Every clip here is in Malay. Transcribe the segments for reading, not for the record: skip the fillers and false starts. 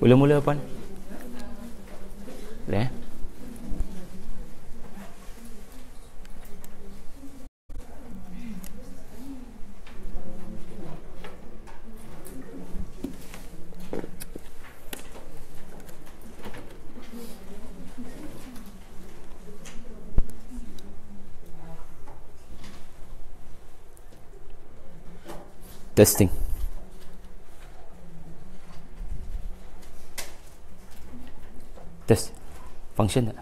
Mula-mula apa? Boleh? Testing. Test. Function tak?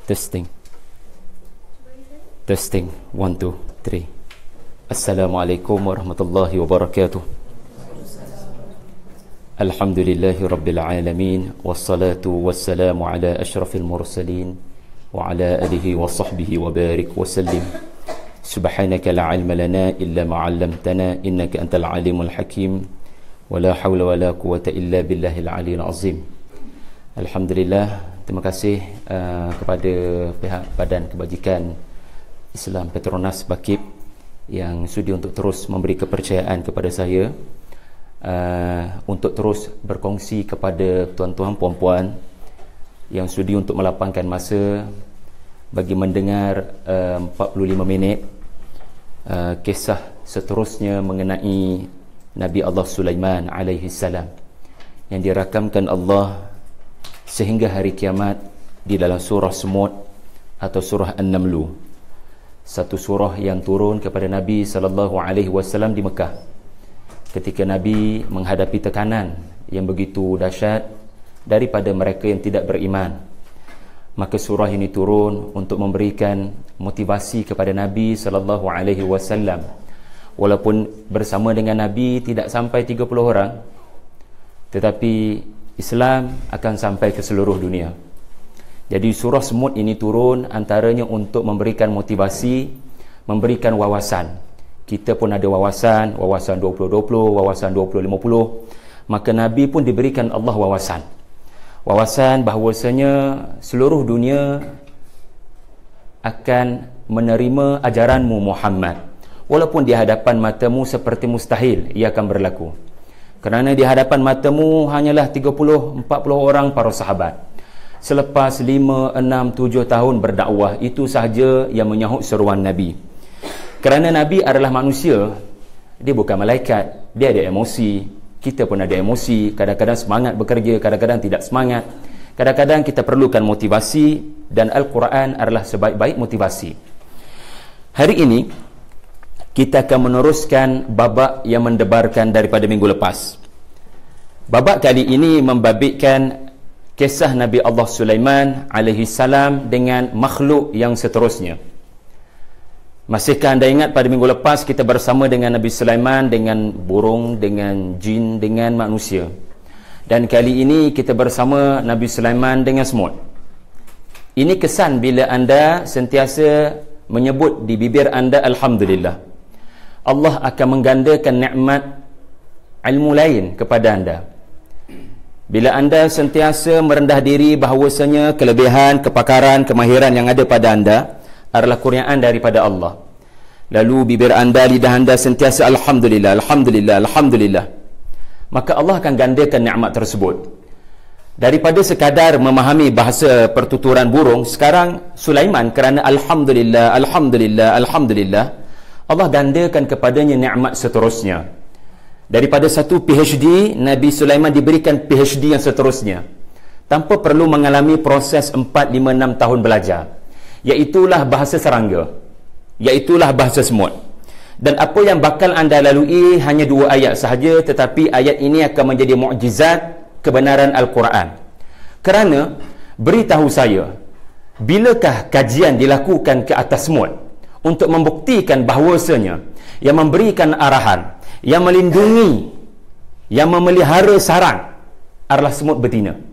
Testing. Testing. 1, 2, 3. Assalamualaikum warahmatullahi wabarakatuh. Alhamdulillahi Rabbil Alamin. Wassalatu wassalamu ala ashrafil mursalin wa ala alihi wa sahbihi wa barik wa sallim. Subhanaka la ilma lana illa ma'allamtana innaka antal alimul hakim. Wa la hawla wa la quwata illa billahil aliyil azim. Alhamdulillah, terima kasih kepada pihak Badan Kebajikan Islam Petronas Bakib yang sudi untuk terus memberi kepercayaan kepada saya untuk terus berkongsi kepada tuan-tuan puan-puan yang sudi untuk melapangkan masa bagi mendengar 45 minit kisah seterusnya mengenai Nabi Allah Sulaiman alaihi salam yang dirakamkan Allah sehingga hari kiamat di dalam surah Semut atau surah An-Naml, satu surah yang turun kepada Nabi sallallahu alaihi wasallam di Mekah ketika Nabi menghadapi tekanan yang begitu dahsyat daripada mereka yang tidak beriman. Maka surah ini turun untuk memberikan motivasi kepada Nabi sallallahu alaihi wasallam. Walaupun bersama dengan Nabi tidak sampai 30 orang, tetapi Islam akan sampai ke seluruh dunia. Jadi surah Semut ini turun antaranya untuk memberikan motivasi, memberikan wawasan. Kita pun ada wawasan 2020, wawasan 2050. Maka Nabi pun diberikan Allah wawasan bahawasanya seluruh dunia akan menerima ajaranmu Muhammad. Walaupun di hadapan matamu seperti mustahil ia akan berlaku. Kerana di hadapan matamu hanyalah 30-40 orang para sahabat. Selepas 5, 6, 7 tahun berdakwah, itu sahaja yang menyahut seruan Nabi. Kerana Nabi adalah manusia, dia bukan malaikat, dia ada emosi. Kita pun ada emosi, kadang-kadang semangat bekerja, kadang-kadang tidak semangat. Kadang-kadang kita perlukan motivasi dan Al-Quran adalah sebaik-baik motivasi. Hari ini kita akan meneruskan babak yang mendebarkan daripada minggu lepas. Babak kali ini membabitkan kisah Nabi Allah Sulaiman alaihi salam dengan makhluk yang seterusnya. Masihkah anda ingat pada minggu lepas kita bersama dengan Nabi Sulaiman dengan burung, dengan jin, dengan manusia. Dan kali ini kita bersama Nabi Sulaiman dengan semut. Ini kesan bila anda sentiasa menyebut di bibir anda Alhamdulillah. Allah akan menggandakan nikmat ilmu lain kepada anda. Bila anda sentiasa merendah diri bahawasanya kelebihan, kepakaran, kemahiran yang ada pada anda adalah kurniaan daripada Allah. Lalu bibir anda, lidah anda sentiasa Alhamdulillah, Alhamdulillah, Alhamdulillah. Maka Allah akan gandakan nikmat tersebut. Daripada sekadar memahami bahasa pertuturan burung, sekarang Sulaiman kerana Alhamdulillah, Alhamdulillah, Alhamdulillah, Allah gandakan kepadanya nikmat seterusnya. Daripada satu PhD, Nabi Sulaiman diberikan PhD yang seterusnya. Tanpa perlu mengalami proses 4, 5, 6 tahun belajar. Iaitulah bahasa serangga, iaitulah bahasa semut. Dan apa yang bakal anda lalui hanya 2 ayat sahaja, tetapi ayat ini akan menjadi mukjizat kebenaran Al-Quran. Kerana beritahu saya, bilakah kajian dilakukan ke atas semut untuk membuktikan bahawasanya yang memberikan arahan, yang melindungi, yang memelihara sarang adalah semut betina.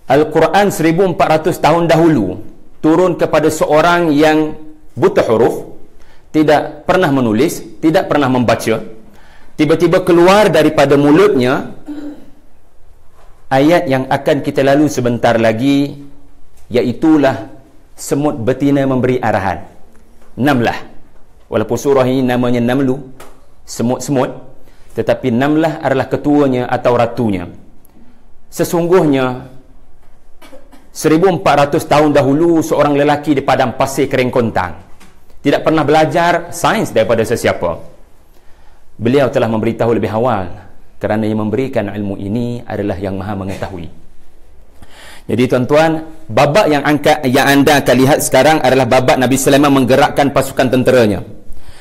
Al-Quran 1400 tahun dahulu turun kepada seorang yang buta huruf, tidak pernah menulis, tidak pernah membaca. Tiba-tiba keluar daripada mulutnya ayat yang akan kita lalu sebentar lagi, iaitulah semut betina memberi arahan. Namlah, walaupun surah ini namanya Namlu, semut-semut, tetapi Namlah adalah ketuanya atau ratunya. Sesungguhnya 1400 tahun dahulu, seorang lelaki di padang pasir kering kontang, tidak pernah belajar sains daripada sesiapa. Beliau telah memberitahu lebih awal, kerana yang memberikan ilmu ini adalah yang maha mengetahui. Jadi tuan-tuan, babak yang anda akan lihat sekarang adalah babak Nabi Sulaiman menggerakkan pasukan tenteranya.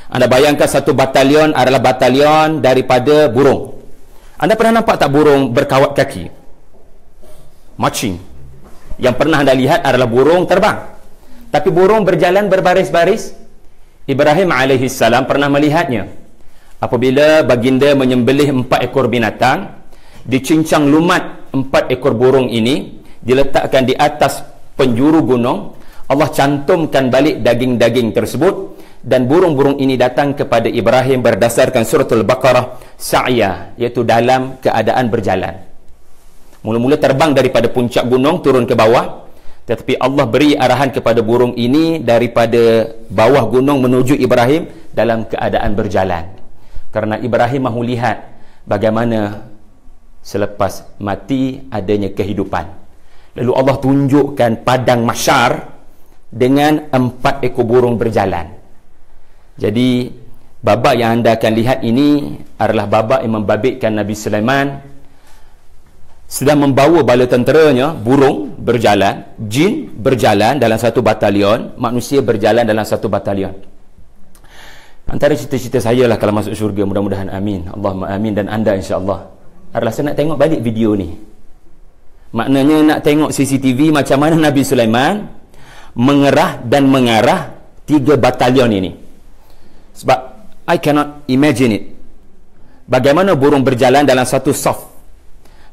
Anda bayangkan satu batalion adalah batalion daripada burung. Anda pernah nampak tak burung berkawat kaki? Marching. Yang pernah anda lihat adalah burung terbang. Tapi burung berjalan berbaris-baris. Ibrahim alaihissalam pernah melihatnya. Apabila baginda menyembelih 4 ekor binatang, dicincang lumat 4 ekor burung ini, diletakkan di atas penjuru gunung. Allah cantumkan balik daging-daging tersebut, dan burung-burung ini datang kepada Ibrahim berdasarkan suratul Baqarah, sa'ya, iaitu dalam keadaan berjalan. Mula-mula terbang daripada puncak gunung turun ke bawah, tetapi Allah beri arahan kepada burung ini daripada bawah gunung menuju Ibrahim dalam keadaan berjalan, kerana Ibrahim mahu lihat bagaimana selepas mati adanya kehidupan. Lalu Allah tunjukkan padang mahsyar dengan 4 ekor burung berjalan. Jadi babak yang anda akan lihat ini adalah babak yang membabitkan Nabi Sulaiman sedang membawa bala tenteranya. Burung berjalan, jin berjalan dalam satu batalion, manusia berjalan dalam satu batalion. Antara cita-cita saya lah kalau masuk syurga, mudah-mudahan amin, Allahumma amin, dan anda insya-Allah, adalah saya nak tengok balik video ni. Maknanya nak tengok CCTV macam mana Nabi Sulaiman mengerah dan mengarah 3 batalion ini. Sebab I cannot imagine it. Bagaimana burung berjalan dalam satu saf,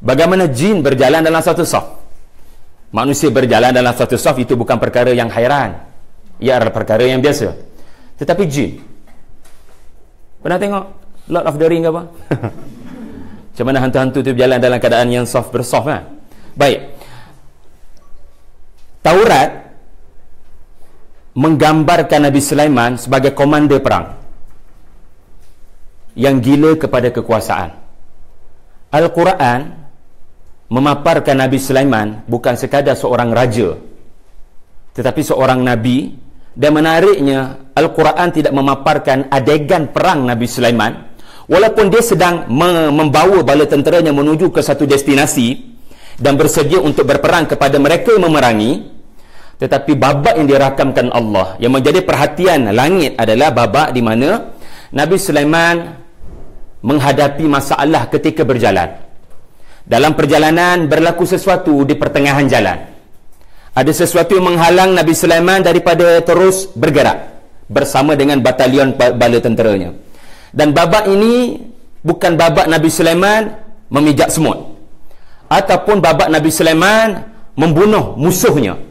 bagaimana jin berjalan dalam satu saf, manusia berjalan dalam satu saf, itu bukan perkara yang hairan, ia adalah perkara yang biasa. Tetapi jin, pernah tengok Lord of the Ring ke apa? Macam mana hantu-hantu itu berjalan dalam keadaan yang saf bersaf kan? Baik. Taurat menggambarkan Nabi Sulaiman sebagai komander perang yang gila kepada kekuasaan. Al-Quran memaparkan Nabi Sulaiman bukan sekadar seorang raja, tetapi seorang nabi. Dan menariknya, Al-Quran tidak memaparkan adegan perang Nabi Sulaiman, walaupun dia sedang membawa bala tenteranya menuju ke satu destinasi dan bersedia untuk berperang kepada mereka yang memerangi. Tetapi babak yang dirakamkan Allah, yang menjadi perhatian langit, adalah babak di mana Nabi Sulaiman menghadapi masalah ketika berjalan. Dalam perjalanan berlaku sesuatu di pertengahan jalan. Ada sesuatu yang menghalang Nabi Sulaiman daripada terus bergerak bersama dengan batalion bala tenteranya. Dan babak ini bukan babak Nabi Sulaiman memijak semut, ataupun babak Nabi Sulaiman membunuh musuhnya,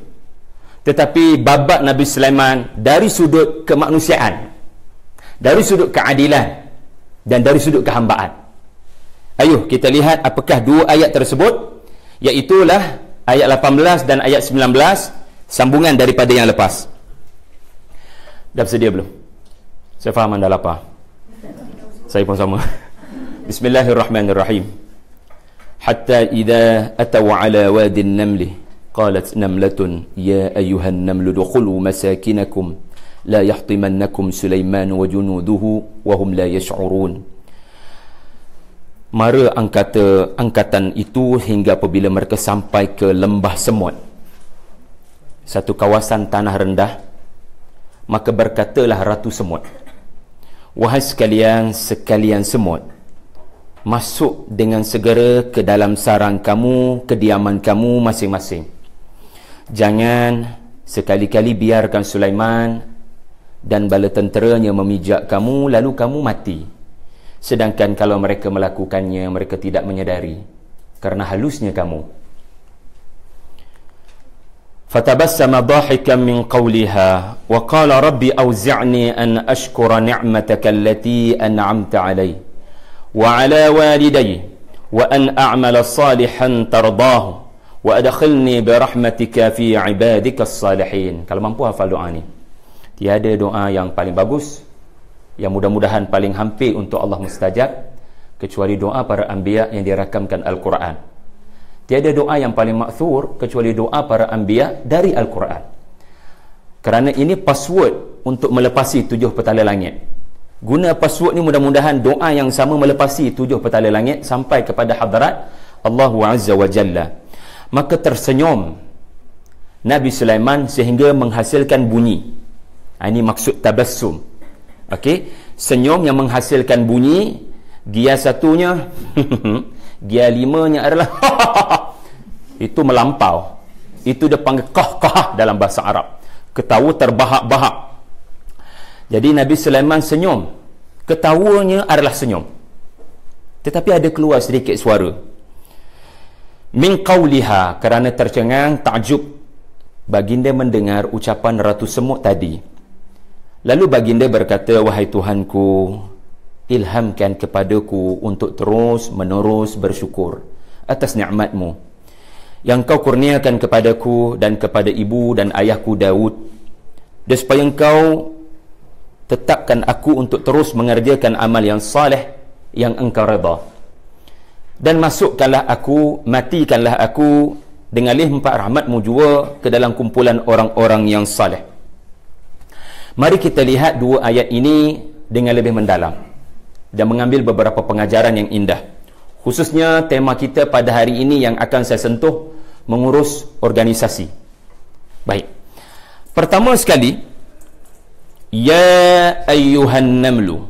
tetapi babak Nabi Sulaiman dari sudut kemanusiaan, dari sudut keadilan, dan dari sudut kehambaan. Ayuh kita lihat apakah 2 ayat tersebut, iaitulah ayat 18 dan ayat 19, sambungan daripada yang lepas. Dah bersedia belum? Saya faham anda lapar. Saya pun sama. Bismillahirrahmanirrahim. Hatta idza ataw ala wadi an-naml qalat namlatun ya ayyuhan namlu dukhulu masakinakum la yahtimannakum Sulaiman wa junuduhu wa hum la yash'urun. Mara angkatan itu hingga apabila mereka sampai ke lembah semut, satu kawasan tanah rendah, maka berkatalah Ratu Semut, wahai sekalian semut, masuk dengan segera ke dalam sarang kamu, kediaman kamu masing-masing. Jangan sekali-kali biarkan Sulaiman dan bala tenteranya memijak kamu lalu kamu mati. Sedangkan kalau mereka melakukannya, mereka tidak menyadari karena halusnya kamu. Fatabassama dhahikan min qawliha wa qala rabbi awzi'ni an ashkura ni'mataka allati an'amta alayya wa ala walidayya wa an a'mala salihan tardahu wa adkhilni bi rahmatika fi ibadika as-salihin. Kalau mampu hafal doa ni. Tiada doa yang paling bagus, yang mudah-mudahan paling hampir untuk Allah mustajab kecuali doa para anbiya yang dirakamkan Al-Quran. Tiada doa yang paling makthur kecuali doa para anbiya dari Al-Quran. Kerana ini password untuk melepasi 7 petala langit. Guna password ni mudah-mudahan doa yang sama melepasi 7 petala langit sampai kepada hadarat Allah Azza wa Jalla. Maka tersenyum Nabi Sulaiman sehingga menghasilkan bunyi. Ini maksud tabassum. Okey, senyum yang menghasilkan bunyi. Gia satunya gia 5-nya adalah itu melampau. Itu dia panggil qahqah dalam bahasa Arab. Ketawa terbahak-bahak. Jadi Nabi Sulaiman senyum. Ketawanya adalah senyum. Tetapi ada keluar sedikit suara. Min qawliha, kerana tercengang, takjub. Baginda mendengar ucapan Ratu Semut tadi. Lalu baginda berkata, wahai Tuhanku, ilhamkan kepadaku untuk terus menerus bersyukur atas nikmatmu yang kau kurniakan kepadaku dan kepada ibu dan ayahku Daud, dan supaya engkau tetapkan aku untuk terus mengerjakan amal yang saleh yang engkau redha, dan masukkanlah aku, matikanlah aku dengan limpah rahmatmu jua ke dalam kumpulan orang-orang yang saleh. Mari kita lihat dua ayat ini dengan lebih mendalam dan mengambil beberapa pengajaran yang indah. Khususnya tema kita pada hari ini yang akan saya sentuh mengurus organisasi. Baik. Pertama sekali, ya ayyuhan namlu.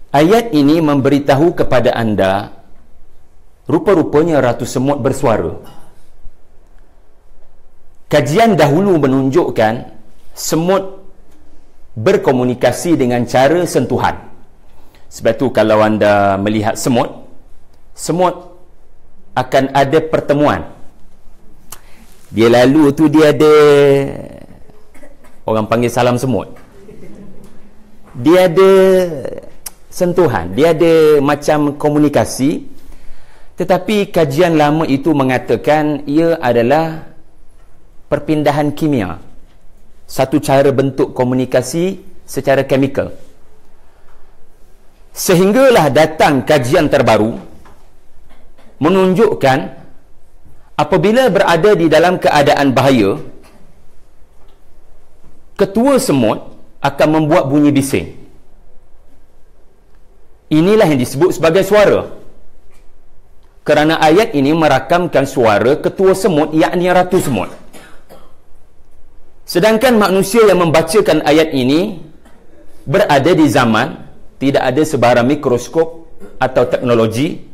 Ayat ini memberitahu kepada anda, rupa-rupanya Ratu Semut bersuara. Kajian dahulu menunjukkan semut berkomunikasi dengan cara sentuhan. Sebab tu kalau anda melihat semut akan ada pertemuan. Dia lalu tu dia ada, orang panggil salam semut. Dia ada sentuhan, dia ada macam komunikasi. Tetapi kajian lama itu mengatakan ia adalah perpindahan kimia, satu cara bentuk komunikasi secara chemical. Sehinggalah datang kajian terbaru menunjukkan apabila berada di dalam keadaan bahaya, ketua semut akan membuat bunyi bising. Inilah yang disebut sebagai suara. Kerana ayat ini merakamkan suara ketua semut, yakni Ratu Semut. Sedangkan manusia yang membacakan ayat ini berada di zaman tidak ada sebarang mikroskop atau teknologi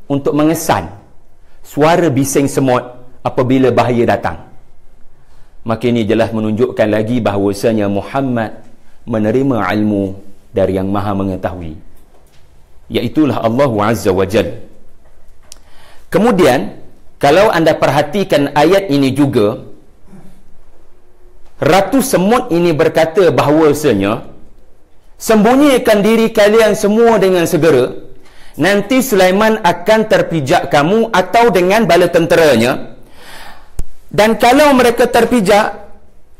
untuk mengesan suara bising semut apabila bahaya datang. Maka ini jelas menunjukkan lagi bahawasanya Muhammad menerima ilmu dari yang maha mengetahui, iaitulah Allah Azza wa Jal. Kemudian kalau anda perhatikan ayat ini juga, Ratu Semut ini berkata bahawasanya sembunyikan diri kalian semua dengan segera, nanti Sulaiman akan terpijak kamu atau dengan bala tenteranya, dan kalau mereka terpijak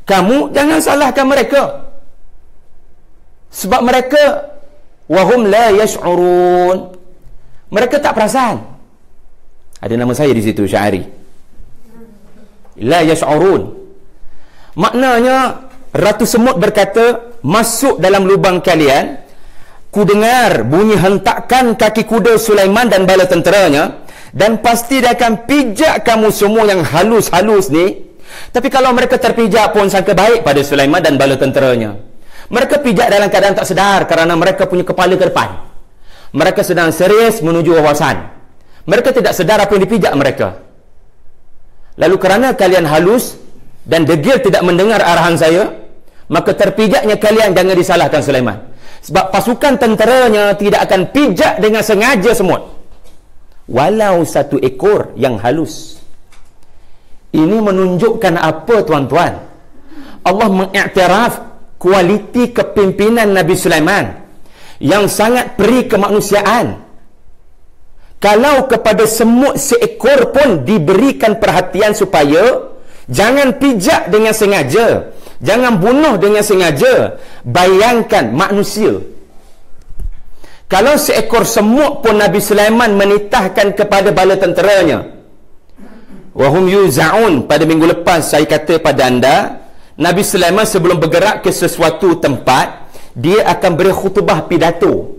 kamu, jangan salahkan mereka, sebab mereka wahum la yash'urun, mereka tak perasan. Ada nama saya di situ, Syahari. La yash'urun. Maknanya Ratu Semut berkata, masuk dalam lubang kalian, ku dengar bunyi hentakan kaki kuda Sulaiman dan bala tenteranya, dan pasti dia akan pijak kamu semua yang halus-halus ni. Tapi kalau mereka terpijak pun sangka baik pada Sulaiman dan bala tenteranya. Mereka pijak dalam keadaan tak sedar kerana mereka punya kepala ke depan. Mereka sedang serius menuju wawasan. Mereka tidak sedar apa yang dipijak mereka. Lalu kerana kalian halus dan degil tidak mendengar arahan saya, maka terpijaknya kalian jangan disalahkan Sulaiman. Sebab pasukan tenteranya tidak akan pijak dengan sengaja semut, walau satu ekor yang halus. Ini menunjukkan apa, tuan-tuan? Allah mengiktiraf kualiti kepimpinan Nabi Sulaiman yang sangat peri kemanusiaan, Kalau kepada semut seekor pun diberikan perhatian supaya jangan pijak dengan sengaja, jangan bunuh dengan sengaja, bayangkan manusia. Kalau seekor semut pun Nabi Sulaiman menitahkan kepada bala tenteranya. Wahum yuza'un, pada minggu lepas saya kata pada anda, Nabi Sulaiman sebelum bergerak ke sesuatu tempat, dia akan beri khutbah pidato.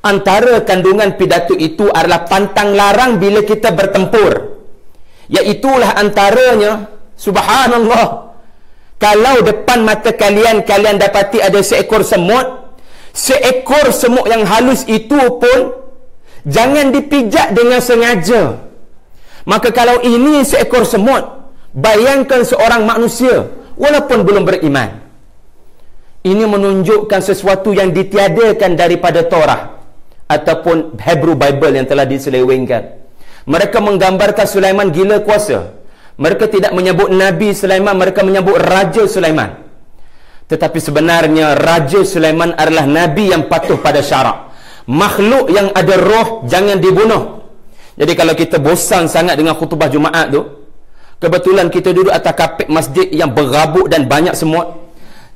Antara kandungan pidato itu adalah pantang larang bila kita bertempur. Iaitulah antaranya, subhanallah, kalau depan mata kalian, kalian dapati ada seekor semut, seekor semut yang halus itu pun jangan dipijak dengan sengaja. Maka kalau ini seekor semut, bayangkan seorang manusia walaupun belum beriman. Ini menunjukkan sesuatu yang ditiadakan daripada Torah ataupun Hebrew Bible yang telah diselewengkan. Mereka menggambarkan Sulaiman gila kuasa. Mereka tidak menyebut Nabi Sulaiman, mereka menyebut Raja Sulaiman. Tetapi sebenarnya Raja Sulaiman adalah Nabi yang patuh pada syarak. Makhluk yang ada roh jangan dibunuh. Jadi kalau kita bosan sangat dengan khutbah Jumaat tu, kebetulan kita duduk atas kapet masjid yang berabuk dan banyak semut,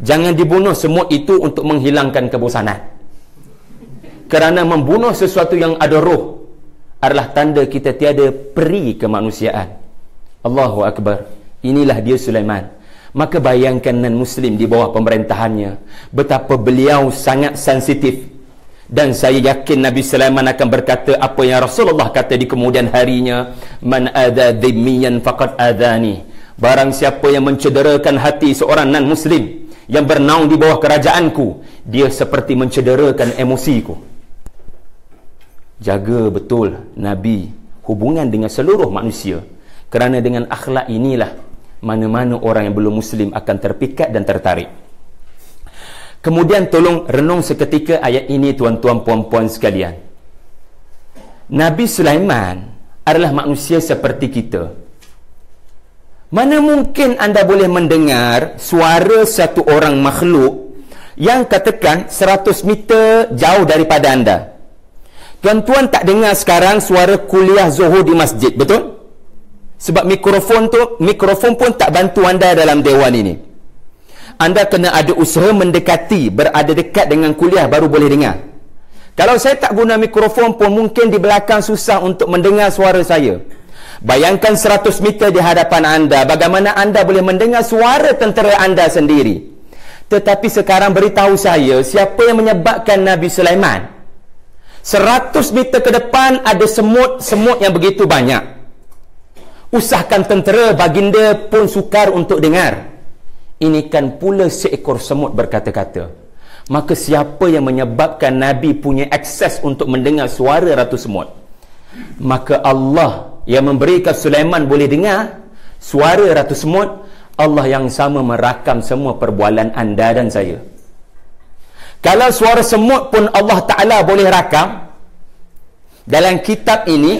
jangan dibunuh semut itu untuk menghilangkan kebosanan. Kerana membunuh sesuatu yang ada roh adalah tanda kita tiada peri kemanusiaan. Allahu Akbar. Inilah dia Sulaiman. Maka bayangkan non-Muslim di bawah pemerintahannya, betapa beliau sangat sensitif. Dan saya yakin Nabi Sulaiman akan berkata apa yang Rasulullah kata di kemudian harinya, man adha dhimmiyan faqad adhani. Barang siapa yang mencederakan hati seorang non-Muslim yang bernaung di bawah kerajaanku, dia seperti mencederakan emosiku. Jaga betul Nabi hubungan dengan seluruh manusia, kerana dengan akhlak inilah mana-mana orang yang belum Muslim akan terpikat dan tertarik. Kemudian tolong renung seketika ayat ini, tuan-tuan puan-puan sekalian. Nabi Sulaiman adalah manusia seperti kita. Mana mungkin anda boleh mendengar suara satu orang makhluk yang katakan 100 meter jauh daripada anda? Tuan-tuan tak dengar sekarang suara kuliah Zuhur di masjid, betul? Sebab mikrofon pun tak bantu anda dalam dewan ini. Anda kena ada usaha mendekati, berada dekat dengan kuliah baru boleh dengar. Kalau saya tak guna mikrofon pun mungkin di belakang susah untuk mendengar suara saya. Bayangkan 100 meter di hadapan anda, bagaimana anda boleh mendengar suara tentera anda sendiri. Tetapi sekarang beritahu saya, siapa yang menyebabkan Nabi Sulaiman 100 meter ke depan ada semut yang begitu banyak. Usahkan tentera, baginda pun sukar untuk dengar. Ini kan pula seekor semut berkata-kata. Maka siapa yang menyebabkan Nabi punya akses untuk mendengar suara ratu semut? Maka Allah yang memberikan Sulaiman boleh dengar suara ratu semut, Allah yang sama merakam semua perbualan anda dan saya. Kalau suara semut pun Allah Ta'ala boleh rakam, dalam kitab ini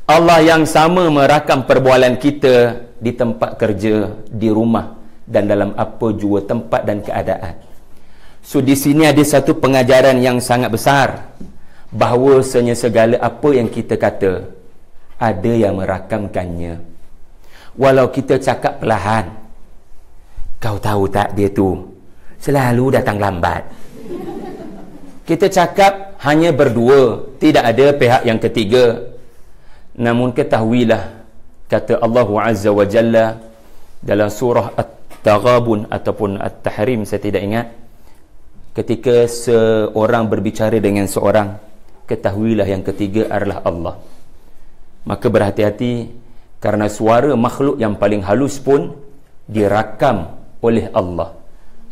Allah yang sama merakam perbualan kita di tempat kerja, di rumah, dan dalam apa jua tempat dan keadaan. So di sini ada satu pengajaran yang sangat besar, bahawasanya segala apa yang kita kata ada yang merakamkannya. Walau kita cakap perlahan, kau tahu tak dia tu selalu datang lambat. Kita cakap hanya berdua, tidak ada pihak yang ketiga. Namun ketahuilah, kata Allah Azza wa Jalla dalam surah At-Taghabun ataupun At-Tahrim, saya tidak ingat, ketika seorang berbicara dengan seorang, ketahuilah yang ketiga adalah Allah. Maka berhati-hati, karena suara makhluk yang paling halus pun dirakam oleh Allah.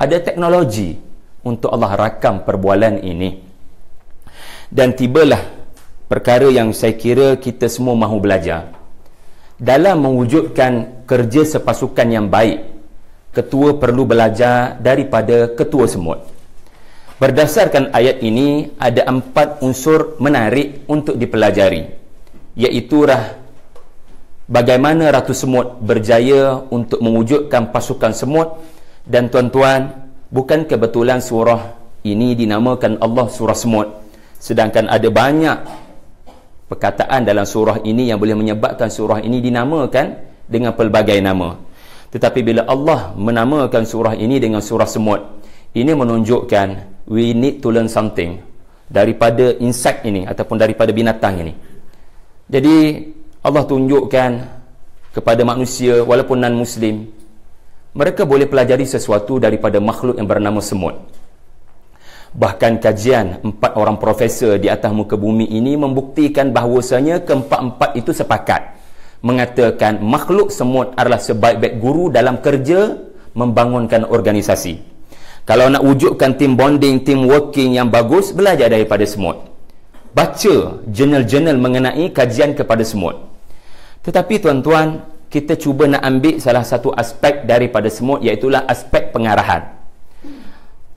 Ada teknologi untuk Allah rakam perbualan ini. Dan tibalah perkara yang saya kira kita semua mahu belajar. Dalam mewujudkan kerja sepasukan yang baik, ketua perlu belajar daripada ketua semut. Berdasarkan ayat ini, ada 4 unsur menarik untuk dipelajari, iaitu bagaimana Ratu Semut berjaya untuk mewujudkan pasukan semut. Dan tuan-tuan, bukan kebetulan surah ini dinamakan Allah surah semut, sedangkan ada banyak perkataan dalam surah ini yang boleh menyebabkan surah ini dinamakan dengan pelbagai nama. Tetapi bila Allah menamakan surah ini dengan surah Semut, ini menunjukkan we need to learn something daripada insect ini ataupun daripada binatang ini. Jadi Allah tunjukkan kepada manusia walaupun non-Muslim, mereka boleh pelajari sesuatu daripada makhluk yang bernama semut. Bahkan kajian 4 orang profesor di atas muka bumi ini membuktikan bahawasanya keempat-empat itu sepakat mengatakan makhluk semut adalah sebaik-baik guru dalam kerja membangunkan organisasi. Kalau nak wujudkan team bonding, team working yang bagus, belajar daripada semut. Baca jurnal-jurnal mengenai kajian kepada semut. Tetapi tuan-tuan, kita cuba nak ambil salah satu aspek daripada semut, iaitulah aspek pengarahan.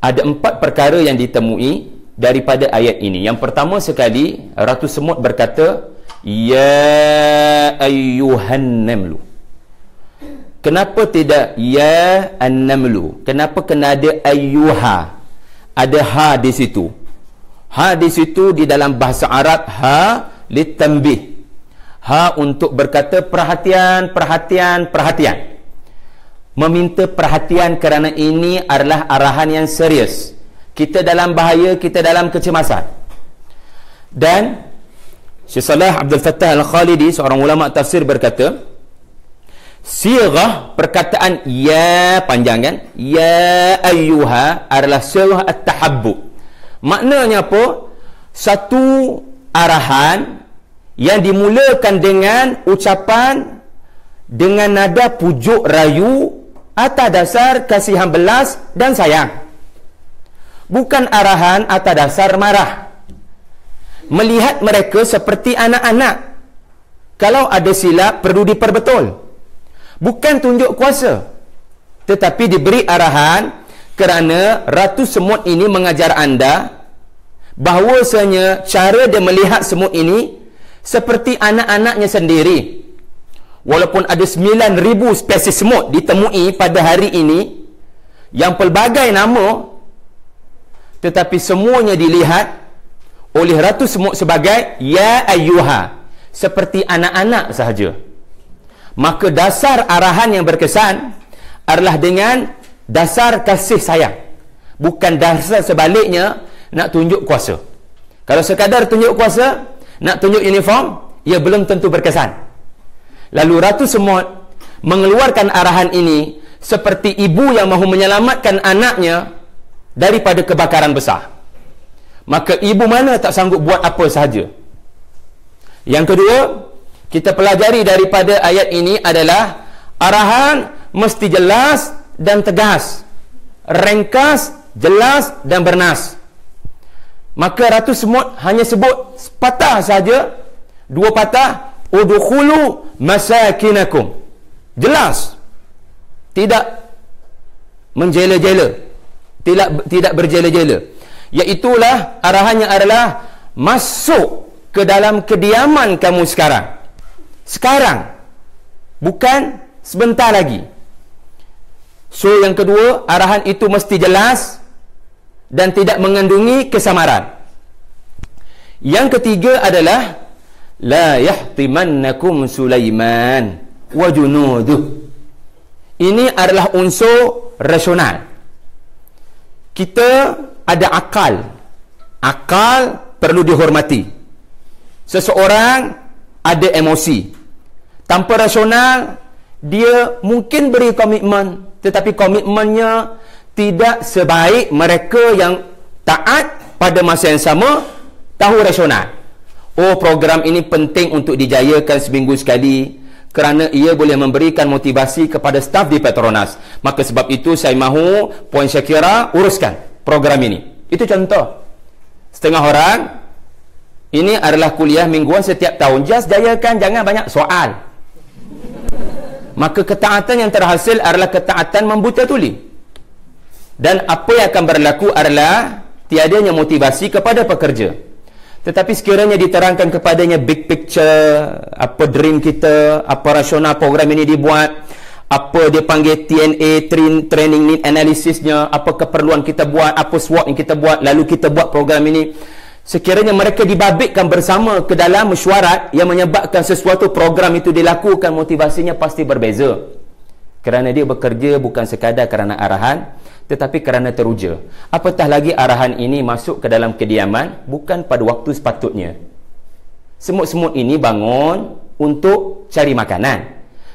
Ada 4 perkara yang ditemui daripada ayat ini. Yang pertama sekali, Ratu Semut berkata, Ya ayyuhan namlu. Kenapa tidak ya an-namlu? Kenapa kena ada ayyuha? Ada ha di situ. Ha di situ di dalam bahasa Arab, ha litanbih. Ha untuk berkata perhatian, perhatian, perhatian. Meminta perhatian kerana ini adalah arahan yang serius. Kita dalam bahaya, kita dalam kecemasan. Dan Syekh Salah Abdul Fattah Al-Khalidi, seorang ulama tafsir, berkata, sirah perkataan ya, panjang kan, ya ayyuha adalah sirah at-tahabbub. Maknanya apa? Satu arahan yang dimulakan dengan ucapan dengan nada pujuk rayu atas dasar kasihan belas dan sayang. Bukan arahan atas dasar marah. Melihat mereka seperti anak-anak. Kalau ada silap perlu diperbetul. Bukan tunjuk kuasa, tetapi diberi arahan kerana Ratu Semut ini mengajar anda bahawasanya cara dia melihat semut ini seperti anak-anaknya sendiri. Walaupun ada 9,000 spesies semut ditemui pada hari ini yang pelbagai nama, tetapi semuanya dilihat oleh Ratu Semut sebagai ya ayyuha, seperti anak-anak sahaja. Maka dasar arahan yang berkesan adalah dengan dasar kasih sayang, bukan dasar sebaliknya nak tunjuk kuasa. Kalau sekadar tunjuk kuasa, nak tunjuk uniform, ia belum tentu berkesan. Lalu Ratu Semut mengeluarkan arahan ini seperti ibu yang mahu menyelamatkan anaknya daripada kebakaran besar. Maka ibu mana tak sanggup buat apa sahaja. Yang kedua, kita pelajari daripada ayat ini adalah arahan mesti jelas dan tegas, ringkas, jelas dan bernas. Maka Ratu Semut hanya sebut sepatah saja, 2 patah, udkhulu masakinakum. Jelas, tidak menjela-jela, tidak berjela-jela. Iaitulah arahannya adalah masuk ke dalam kediaman kamu sekarang. Sekarang, bukan sebentar lagi. So yang kedua, arahan itu mesti jelas dan tidak mengandungi kesamaran. Yang ketiga adalah la yahtimannakum Sulaiman wa junuduh. Ini adalah unsur rasional. Kita ada akal. Akal perlu dihormati. Seseorang ada emosi. Tanpa rasional, dia mungkin beri komitmen, tetapi komitmennya tidak sebaik mereka yang taat pada masa yang sama, tahu rasional. Oh, program ini penting untuk dijayakan seminggu sekali kerana ia boleh memberikan motivasi kepada staf di Petronas. Maka sebab itu saya mahu Puan Syakira uruskan program ini. Itu contoh. Setengah orang, ini adalah kuliah mingguan setiap tahun. Just jayakan, jangan banyak soal. Maka ketaatan yang terhasil adalah ketaatan membuta tuli. Dan apa yang akan berlaku adalah tiadanya motivasi kepada pekerja. Tetapi sekiranya diterangkan kepadanya big picture, apa dream kita, apa rasional program ini dibuat, apa dia panggil TNA, training need analysisnya, apa keperluan kita buat, apa SWOT yang kita buat, lalu kita buat program ini. sekiranya mereka dibabitkan bersama ke dalam mesyuarat yang menyebabkan sesuatu program itu dilakukan, motivasinya pasti berbeza. Kerana dia bekerja bukan sekadar kerana arahan, tetapi kerana teruja. Apatah lagi arahan ini masuk ke dalam kediaman bukan pada waktu sepatutnya. Semut-semut ini bangun untuk cari makanan.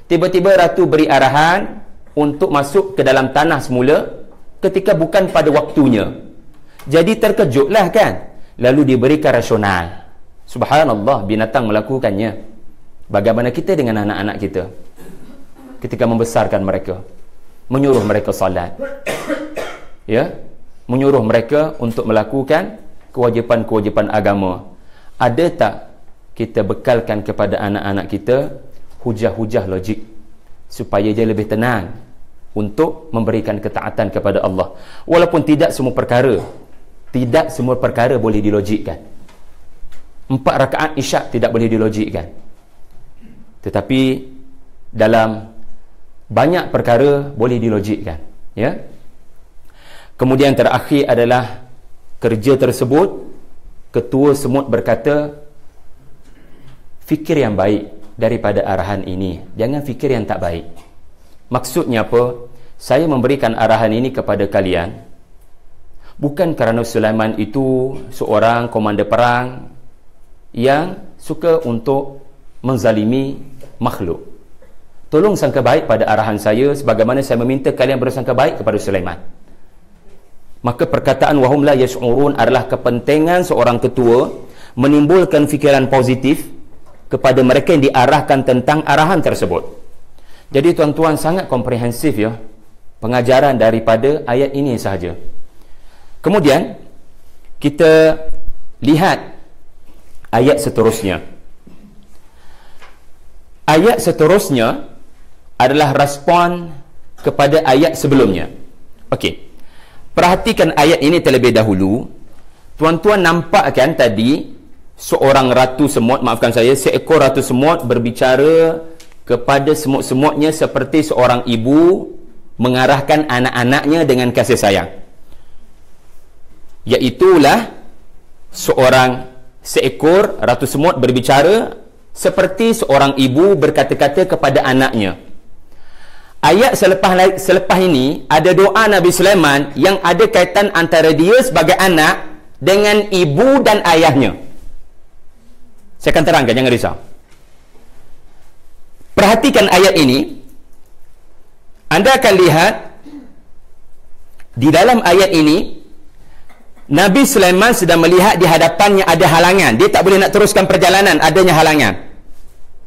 Tiba-tiba ratu beri arahan untuk masuk ke dalam tanah semula ketika bukan pada waktunya. Jadi terkejutlah kan? Lalu diberikan rasional. Subhanallah, binatang melakukannya. Bagaimana kita dengan anak-anak kita ketika membesarkan mereka, menyuruh mereka salat, ya, menyuruh mereka untuk melakukan kewajipan-kewajipan agama. Ada tak kita bekalkan kepada anak-anak kita hujah-hujah logik supaya dia lebih tenang untuk memberikan ketaatan kepada Allah? Walaupun tidak semua perkara boleh dilogikkan. 4 rakaat isyak tidak boleh dilogikkan, tetapi dalam banyak perkara boleh dilogikkan, ya. Kemudian terakhir adalah kerja tersebut, ketua semut berkata, fikir yang baik daripada arahan ini, jangan fikir yang tak baik. Maksudnya apa? Saya memberikan arahan ini kepada kalian bukan kerana Sulaiman itu seorang komander perang yang suka untuk menzalimi makhluk. Tolong sangka baik pada arahan saya sebagaimana saya meminta kalian bersangka baik kepada Sulaiman. Maka perkataan wahum la yash'urun adalah kepentingan seorang ketua menimbulkan fikiran positif kepada mereka yang diarahkan tentang arahan tersebut. Jadi tuan-tuan, sangat komprehensif ya pengajaran daripada ayat ini sahaja. Kemudian kita lihat ayat seterusnya. Ayat seterusnya adalah respon kepada ayat sebelumnya. Okey. Perhatikan ayat ini terlebih dahulu. Tuan-tuan nampak kan tadi seorang ratu semut, maafkan saya, seekor ratu semut berbicara kepada semut-semutnya seperti seorang ibu mengarahkan anak-anaknya dengan kasih sayang. Iaitulah seekor ratu semut berbicara seperti seorang ibu berkata-kata kepada anaknya. Ayat selepas ini ada doa Nabi Sulaiman yang ada kaitan antara dia sebagai anak dengan ibu dan ayahnya. Saya akan terangkan, jangan risau. Perhatikan ayat ini. Anda akan lihat di dalam ayat ini Nabi Sulaiman sedang melihat di hadapannya ada halangan. Dia tak boleh nak teruskan perjalanan, adanya halangan.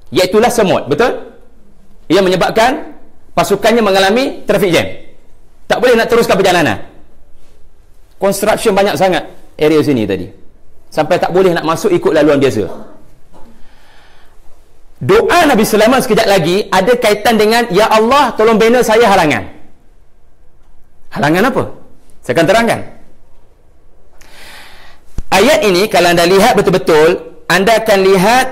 Iaitulah semut, betul? Ia menyebabkan pasukannya mengalami traffic jam. Tak boleh nak teruskan perjalanan. Construction banyak sangat area sini tadi. Sampai tak boleh nak masuk ikut laluan biasa. Doa Nabi Sulaiman sekejap lagi ada kaitan dengan, ya Allah, tolong bina saya halangan. Halangan apa? Saya akan terangkan. Ayat ini kalau anda lihat betul-betul, anda akan lihat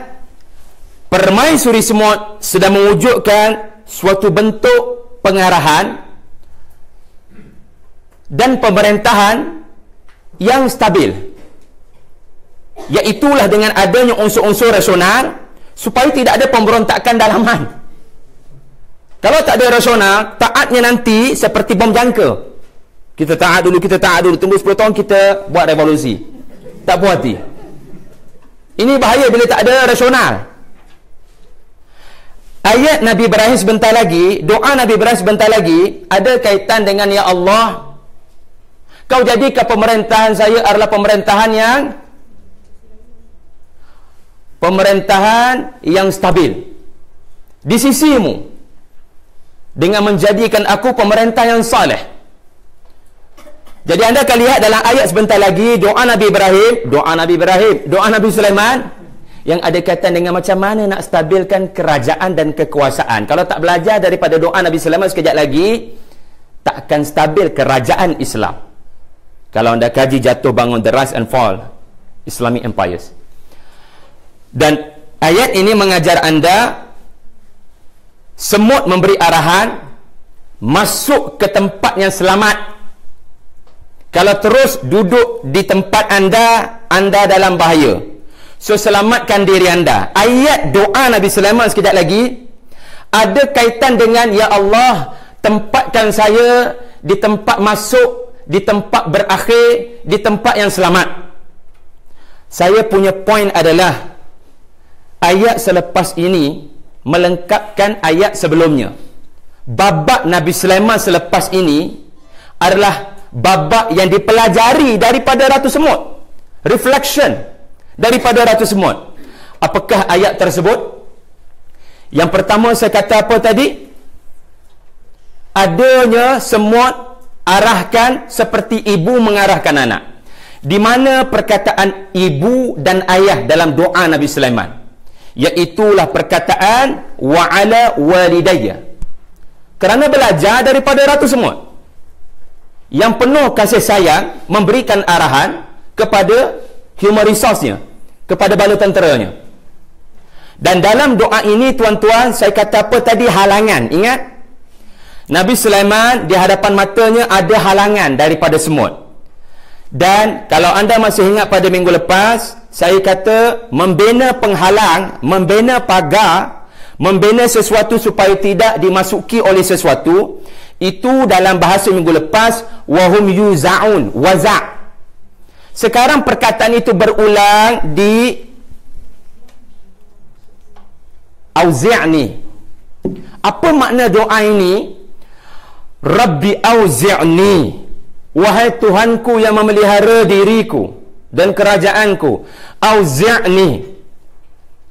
permaisuri semut sedang mewujudkan suatu bentuk pengarahan dan pemerintahan yang stabil. Iaitulah dengan adanya unsur-unsur rasional supaya tidak ada pemberontakan dalaman. Kalau tak ada rasional, taatnya nanti seperti bom jangka. Kita taat dulu, tunggu 10 tahun kita buat revolusi. Tak puas hati. Ini bahaya bila tak ada rasional. Ayat Nabi Ibrahim sebentar lagi, doa Nabi Ibrahim sebentar lagi ada kaitan dengan, ya Allah, kau jadikan pemerintahan saya adalah pemerintahan yang stabil di sisimu dengan menjadikan aku pemerintah yang saleh. Jadi anda akan lihat dalam ayat sebentar lagi doa Nabi Sulaiman yang ada kaitan dengan macam mana nak stabilkan kerajaan dan kekuasaan. Kalau tak belajar daripada doa Nabi Sulaiman sekejap lagi, tak akan stabil kerajaan Islam. Kalau anda kaji jatuh bangun, the rise and fall Islamic empires. Dan ayat ini mengajar anda semut memberi arahan masuk ke tempat yang selamat. Kalau terus duduk di tempat anda anda dalam bahaya. So selamatkan diri anda. Ayat doa Nabi Sulaiman sekejap lagi ada kaitan dengan, ya Allah, tempatkan saya di tempat masuk, di tempat berakhir, di tempat yang selamat. Saya punya poin adalah ayat selepas ini melengkapkan ayat sebelumnya. Babak Nabi Sulaiman selepas ini adalah babak yang dipelajari daripada Ratu Semut, reflection daripada Ratu Semut. Apakah ayat tersebut? Yang pertama saya kata apa tadi? Adanya semut arahkan seperti ibu mengarahkan anak. Di mana perkataan ibu dan ayah dalam doa Nabi Sulaiman? Iaitulah perkataan wa ala walidayya. Kerana belajar daripada Ratu Semut yang penuh kasih sayang, memberikan arahan kepada human resource-nya, kepada bala tenteranya. Dan dalam doa ini, tuan-tuan, saya kata apa tadi? Halangan. Ingat? Nabi Sulaiman di hadapan matanya ada halangan daripada semut. Dan kalau anda masih ingat pada minggu lepas, saya kata membina penghalang, membina pagar, membina sesuatu supaya tidak dimasuki oleh sesuatu, itu dalam bahasa minggu lepas wahum yuza'un, waza'. Sekarang perkataan itu berulang di auzi'ni. Apa makna doa ini? Rabbi auzi'ni, wahai Tuhanku yang memelihara diriku dan kerajaanku. Auzi'ni,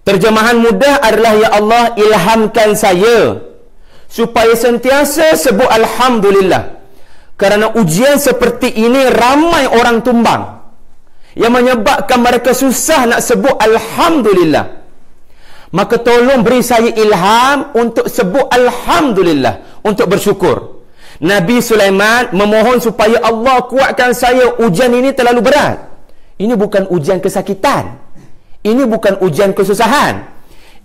terjemahan mudah adalah, ya Allah, ilhamkan saya supaya sentiasa sebut alhamdulillah. Kerana ujian seperti ini ramai orang tumbang, yang menyebabkan mereka susah nak sebut alhamdulillah. Maka tolong beri saya ilham untuk sebut alhamdulillah, untuk bersyukur. Nabi Sulaiman memohon supaya Allah kuatkan saya, ujian ini terlalu berat. Ini bukan ujian kesakitan, ini bukan ujian kesusahan,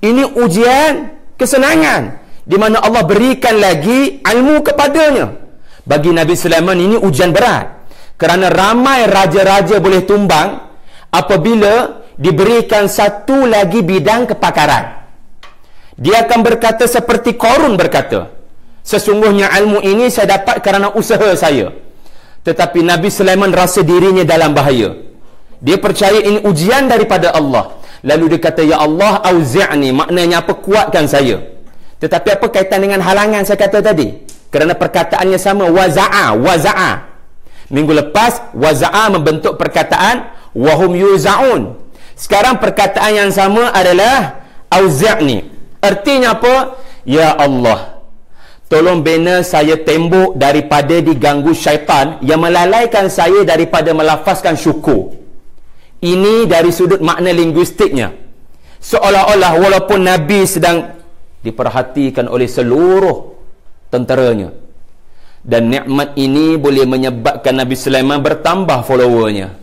ini ujian kesenangan, di mana Allah berikan lagi ilmu kepadanya. Bagi Nabi Sulaiman ini ujian berat, kerana ramai raja-raja boleh tumbang apabila diberikan satu lagi bidang kepakaran. Dia akan berkata seperti Qarun berkata, sesungguhnya ilmu ini saya dapat kerana usaha saya. Tetapi Nabi Sulaiman rasa dirinya dalam bahaya. Dia percaya ini ujian daripada Allah. Lalu dia kata, ya Allah auzi'ni, maknanya apa? Kuatkan saya. Tetapi apa kaitan dengan halangan saya kata tadi? Kerana perkataannya sama, waza'a, waza'a. Minggu lepas waza'a membentuk perkataan wahum yuza'un. Sekarang perkataan yang sama adalah auzi'ni. Artinya apa? Ya Allah, tolong bina saya tembok daripada diganggu syaitan yang melalaikan saya daripada melafazkan syukur. Ini dari sudut makna linguistiknya. Seolah-olah walaupun Nabi sedang diperhatikan oleh seluruh tenteranya, dan nikmat ini boleh menyebabkan Nabi Sulaiman bertambah followernya,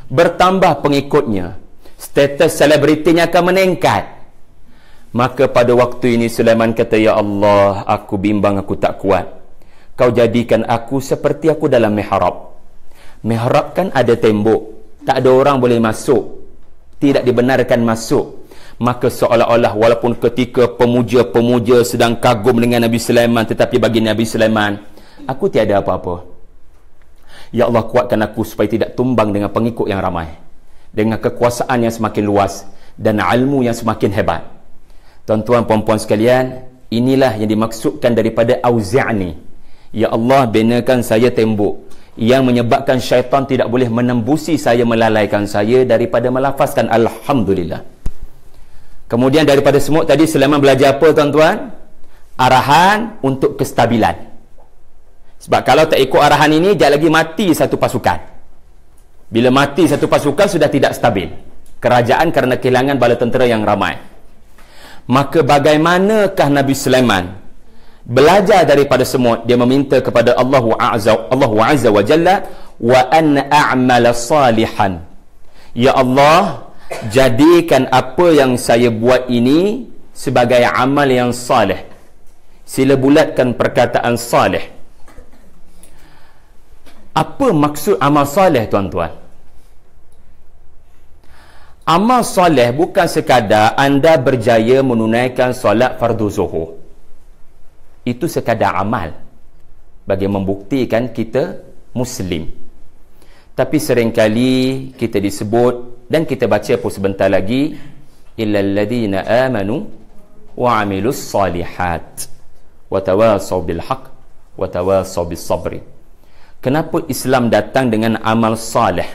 bertambah pengikutnya, status selebritinya akan meningkat. Maka pada waktu ini Sulaiman kata, ya Allah, aku bimbang, aku tak kuat. Kau jadikan aku seperti aku dalam mihrab. Mihrab kan ada tembok, tak ada orang boleh masuk, tidak dibenarkan masuk. Maka seolah-olah walaupun ketika pemuja-pemuja sedang kagum dengan Nabi Sulaiman, tetapi bagi Nabi Sulaiman, aku tiada apa-apa. Ya Allah, kuatkan aku supaya tidak tumbang dengan pengikut yang ramai, dengan kekuasaan yang semakin luas dan ilmu yang semakin hebat. Tuan-tuan, puan-puan sekalian, inilah yang dimaksudkan daripada auzi'ni. Ya Allah, binakan saya tembok yang menyebabkan syaitan tidak boleh menembusi saya, melalaikan saya daripada melafazkan alhamdulillah. Kemudian daripada semut tadi Sulaiman belajar apa, tuan-tuan? Arahan untuk kestabilan. Sebab kalau tak ikut arahan ini, sekejap lagi mati satu pasukan. Bila mati satu pasukan, sudah tidak stabil kerajaan kerana kehilangan bala tentera yang ramai. Maka bagaimanakah Nabi Sulaiman belajar daripada semut? Dia meminta kepada Allah Azza wa Jalla, wa an a'mala salihan. Ya Allah, jadikan apa yang saya buat ini sebagai amal yang salih. Sila bulatkan perkataan salih. Apa maksud amal salih, tuan-tuan? Amal soleh bukan sekadar anda berjaya menunaikan solat fardu zuhur. Itu sekadar amal bagi membuktikan kita Muslim. Tapi seringkali kita disebut, dan kita baca pun sebentar lagi, illal ladzina amanu wa amilus salihat wa tawasaw bil haqq wa tawasaw bis sabri. Kenapa Islam datang dengan amal soleh?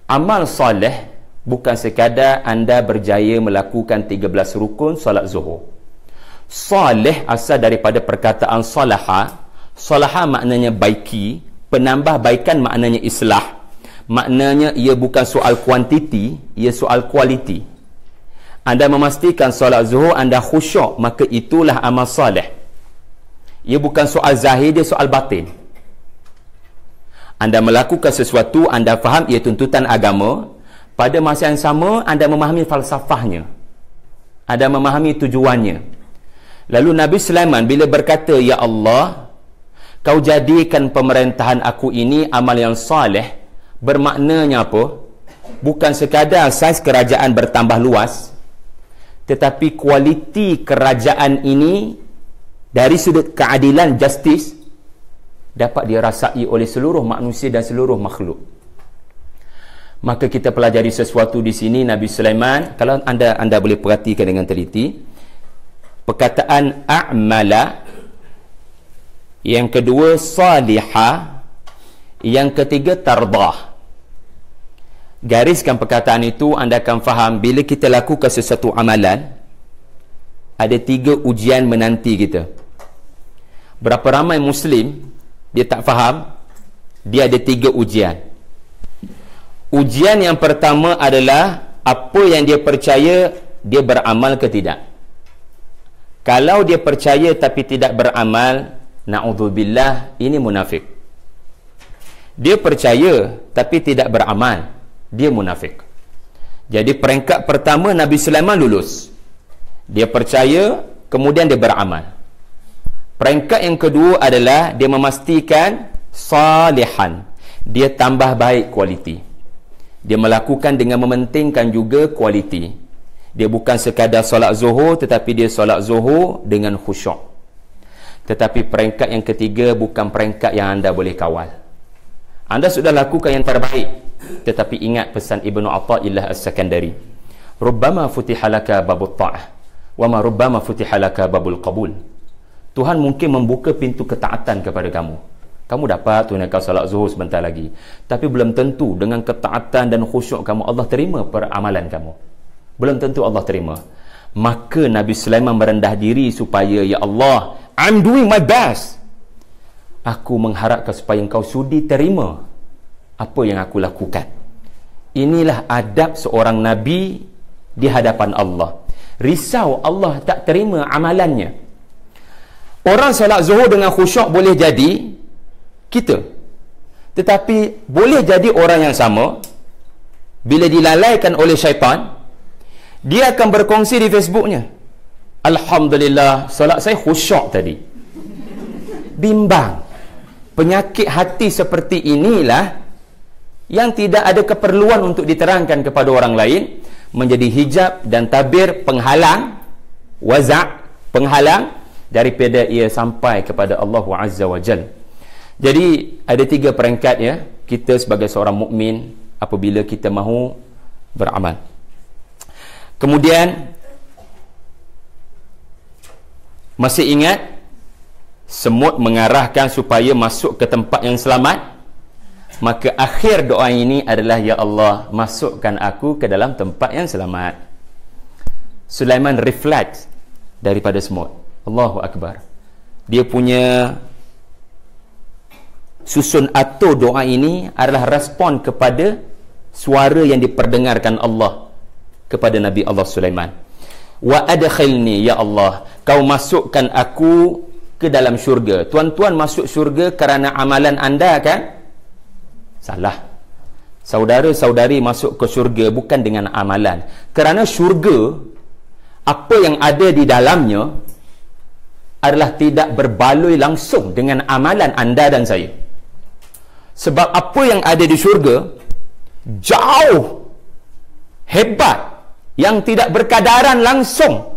Amal soleh bukan sekadar anda berjaya melakukan 13 rukun solat zuhur. Soleh asal daripada perkataan salaha. Salaha maknanya baiki, penambah baikan maknanya islah. Maknanya ia bukan soal kuantiti, ia soal kualiti. Anda memastikan solat zuhur anda khusyuk, maka itulah amal soleh. Ia bukan soal zahir, dia soal batin. Anda melakukan sesuatu, anda faham ia tuntutan agama, pada masa yang sama anda memahami falsafahnya, anda memahami tujuannya. Lalu Nabi Sulaiman bila berkata, ya Allah, kau jadikan pemerintahan aku ini amal yang soleh, bermaknanya apa? Bukan sekadar saiz kerajaan bertambah luas, tetapi kualiti kerajaan ini dari sudut keadilan, justice, dapat dirasai oleh seluruh manusia dan seluruh makhluk. Maka kita pelajari sesuatu di sini. Nabi Sulaiman, kalau anda boleh perhatikan dengan teliti, perkataan a'mala, yang kedua salihah, yang ketiga tardah. Gariskan perkataan itu, anda akan faham bila kita lakukan sesuatu amalan, ada 3 ujian menanti kita. Berapa ramai Muslim dia tak faham, dia ada 3 ujian. Ujian yang pertama adalah apa yang dia percaya, dia beramal ke tidak. Kalau dia percaya tapi tidak beramal, na'udzubillah, ini munafik. Dia percaya tapi tidak beramal, dia munafik. Jadi peringkat pertama Nabi Sulaiman lulus. Dia percaya, kemudian dia beramal. Peringkat yang kedua adalah dia memastikan salihan, dia tambah baik kualiti. Dia melakukan dengan mementingkan juga kualiti. Dia bukan sekadar solat zuhur, tetapi dia solat zuhur dengan khusyuk. Tetapi peringkat yang ketiga bukan peringkat yang anda boleh kawal. Anda sudah lakukan yang terbaik, tetapi ingat pesan Ibnu Athaillah As-Sakandari, rubbama futihalaka babut ta'ah wa ma rubbama futihalaka babul qabul. Tuhan mungkin membuka pintu ketaatan kepada kamu. Kamu dapat tunaikan salat zuhur sebentar lagi, tapi belum tentu dengan ketaatan dan khusyuk kamu Allah terima peramalan kamu. Belum tentu Allah terima. Maka Nabi Sulaiman merendah diri supaya, ya Allah, I'm doing my best. Aku mengharapkan supaya engkau sudi terima apa yang aku lakukan. Inilah adab seorang Nabi di hadapan Allah. Risau Allah tak terima amalannya. Orang salat zuhur dengan khusyuk boleh jadi kita, tetapi boleh jadi orang yang sama bila dilalaikan oleh syaitan, dia akan berkongsi di Facebooknya, alhamdulillah solat saya khusyuk tadi. Bimbang. Penyakit hati seperti inilah yang tidak ada keperluan untuk diterangkan kepada orang lain, menjadi hijab dan tabir penghalang, wazak, penghalang daripada ia sampai kepada Allah Azza wa Jalla. Jadi ada 3 peringkat ya, kita sebagai seorang mukmin apabila kita mahu beramal. Kemudian masih ingat semut mengarahkan supaya masuk ke tempat yang selamat, maka akhir doa ini adalah, ya Allah, masukkan aku ke dalam tempat yang selamat. Sulaiman reflect daripada semut. Allahu Akbar. Dia punya susun atur doa ini adalah respon kepada suara yang diperdengarkan Allah kepada Nabi Allah Sulaiman. Wa adkhilni, ya Allah, kau masukkan aku ke dalam syurga. Tuan-tuan masuk syurga kerana amalan anda kan? Salah. Saudara-saudari masuk ke syurga bukan dengan amalan. Kerana syurga, apa yang ada di dalamnya adalah tidak berbaloi langsung dengan amalan anda dan saya. Sebab apa yang ada di syurga jauh hebat, yang tidak berkadaran langsung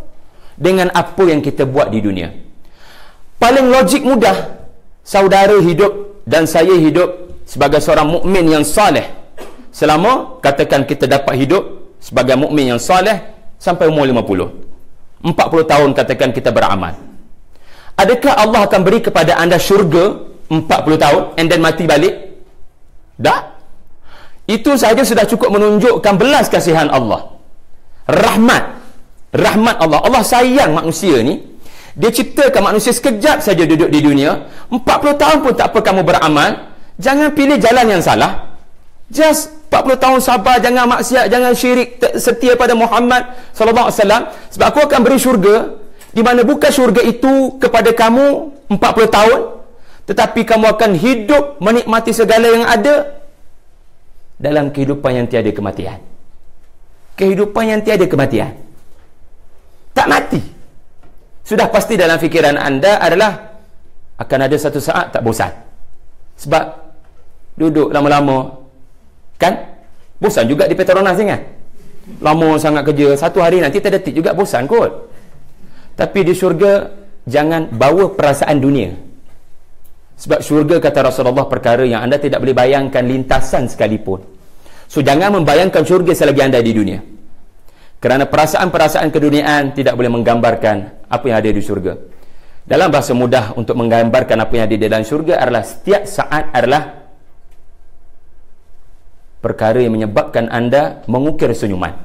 dengan apa yang kita buat di dunia. Paling logik mudah, saudara hidup dan saya hidup sebagai seorang mukmin yang saleh selama, katakan kita dapat hidup sebagai mukmin yang saleh sampai umur 50, 40 tahun katakan kita beramal. Adakah Allah akan beri kepada anda syurga 40 tahun and then mati balik? Tak. Itu sahaja sudah cukup menunjukkan belas kasihan Allah, rahmat Allah. Allah sayang manusia ni. Dia ciptakan manusia sekejap saja duduk di dunia, 40 tahun pun tak apa kamu beramal. Jangan pilih jalan yang salah. Just 40 tahun sabar, jangan maksiat, jangan syirik, setia pada Muhammad sallallahu alaihi wasallam, sebab aku akan beri syurga di mana bukan syurga itu kepada kamu 40 tahun, tetapi kamu akan hidup menikmati segala yang ada dalam kehidupan yang tiada kematian. Kehidupan yang tiada kematian. Tak mati. Sudah pasti dalam fikiran anda adalah akan ada satu saat tak bosan. Sebab duduk lama-lama, kan? Bosan juga di Petronas ni kan? Lama sangat kerja, satu hari nanti terdetik juga bosan kot. Tapi di syurga jangan bawa perasaan dunia. Sebab syurga, kata Rasulullah, perkara yang anda tidak boleh bayangkan lintasan sekalipun. So jangan membayangkan syurga selagi anda di dunia. Kerana perasaan-perasaan keduniaan tidak boleh menggambarkan apa yang ada di syurga. Dalam bahasa mudah untuk menggambarkan apa yang ada di dalam syurga adalah setiap saat adalah perkara yang menyebabkan anda mengukir senyuman.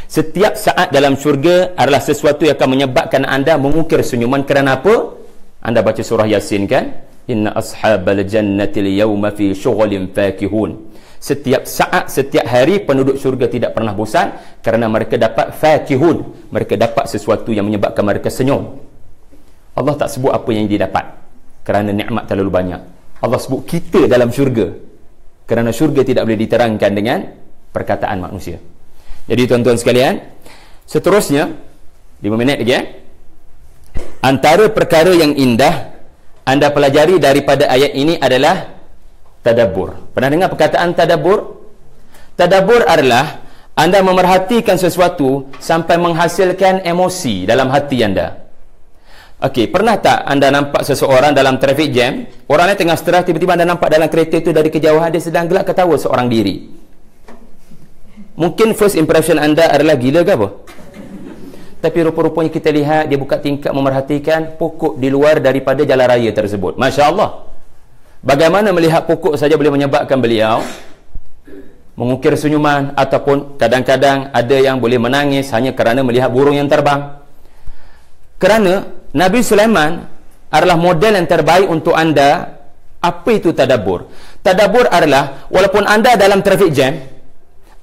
Setiap saat dalam syurga adalah sesuatu yang akan menyebabkan anda mengukir senyuman. Kerana apa? Anda baca surah Yasin kan? Inna ashabal jannatil yawma fi syughlin fakihun. Setiap saat, setiap hari penduduk syurga tidak pernah bosan kerana mereka dapat fakihun. Mereka dapat sesuatu yang menyebabkan mereka senyum. Allah tak sebut apa yang dia dapat kerana nikmat terlalu banyak. Allah sebut kita dalam syurga kerana syurga tidak boleh diterangkan dengan perkataan manusia. Jadi tuan-tuan sekalian, seterusnya 5 minit lagi antara perkara yang indah anda pelajari daripada ayat ini adalah tadabbur. Pernah dengar perkataan tadabbur? Tadabbur adalah anda memerhatikan sesuatu sampai menghasilkan emosi dalam hati anda. Okey, pernah tak anda nampak seseorang dalam traffic jam, orang lain tengah stress, tiba-tiba anda nampak dalam kereta itu dari kejauhan dia sedang gelak ketawa seorang diri. Mungkin first impression anda adalah gila ke apa? Tapi rupa-rupanya kita lihat dia buka tingkap memerhatikan pokok di luar daripada jalan raya tersebut. Masya Allah. Bagaimana melihat pokok saja boleh menyebabkan beliau mengukir senyuman, ataupun kadang-kadang ada yang boleh menangis hanya kerana melihat burung yang terbang. Kerana Nabi Sulaiman adalah model yang terbaik untuk anda. Apa itu tadabbur? Tadabbur adalah walaupun anda dalam traffic jam,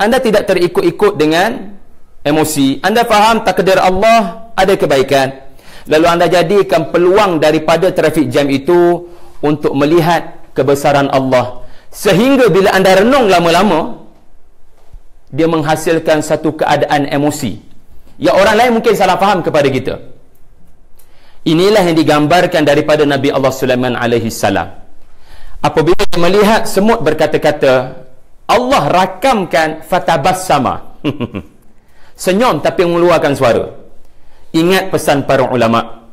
anda tidak terikut-ikut dengan emosi. Anda faham takdir Allah ada kebaikan, lalu anda jadikan peluang daripada traffic jam itu untuk melihat kebesaran Allah, sehingga bila anda renung lama-lama, dia menghasilkan satu keadaan emosi yang orang lain mungkin salah faham kepada kita. Inilah yang digambarkan daripada Nabi Allah Sulaiman alaihi salam. Apabila melihat semut berkata-kata, Allah rakamkan fatabassama. Senyum tapi mengeluarkan suara. Ingat pesan para ulama,